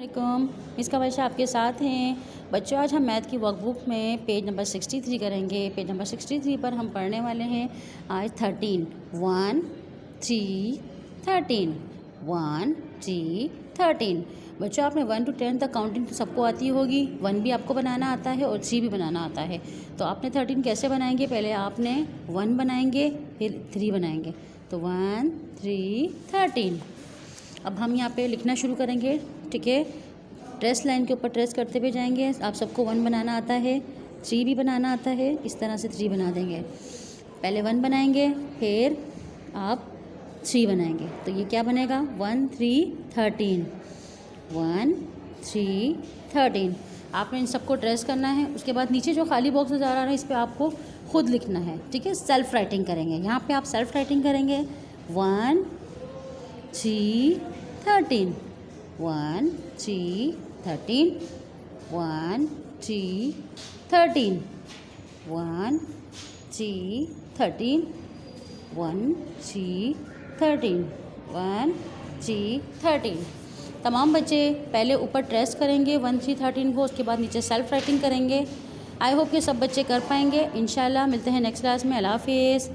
वालेकुम, मिस कवैशा आपके साथ हैं। बच्चों, आज हम मैथ की वर्कबुक में पेज नंबर 63 करेंगे। पेज नंबर 63 पर हम पढ़ने वाले हैं आज 13 1 3 13 1 3 13। बच्चों, आपने 1 to 10 तक काउंटिंग तो सबको आती होगी। 1 भी आपको बनाना आता है और 3 भी बनाना आता है। तो आपने 13 कैसे बनाएंगे? पहले आपने 1 बनाएंगे, फिर 3 बनाएंगे। तो 1 3 13। अब हम यहाँ पे लिखना शुरू करेंगे, ठीक है। ट्रेस लाइन के ऊपर ट्रेस करते हुए जाएंगे। आप सबको 1 बनाना आता है, 3 भी बनाना आता है। इस तरह से 3 बना देंगे। पहले 1 बनाएंगे, फिर आप 3 बनाएंगे। तो ये क्या बनेगा? 1 3 13 1 3 13। आपने इन सबको ट्रेस करना है। उसके बाद नीचे जो खाली बॉक्स नज़र आ रहा है, इस पर आपको खुद लिखना है, ठीक है। सेल्फ राइटिंग करेंगे। यहाँ पे आप सेल्फ राइटिंग करेंगे। 1 3 13 1 3 13 1 3 13 1 3 13 1 3 13 1 3 13। तमाम बच्चे पहले ऊपर ट्रेस करेंगे 1 3 13 को, उसके बाद नीचे सेल्फ राइटिंग करेंगे। आई होप कि सब बच्चे कर पाएंगे। इंशाल्लाह मिलते हैं नेक्स्ट क्लास में। अल्लाह हाफिज़।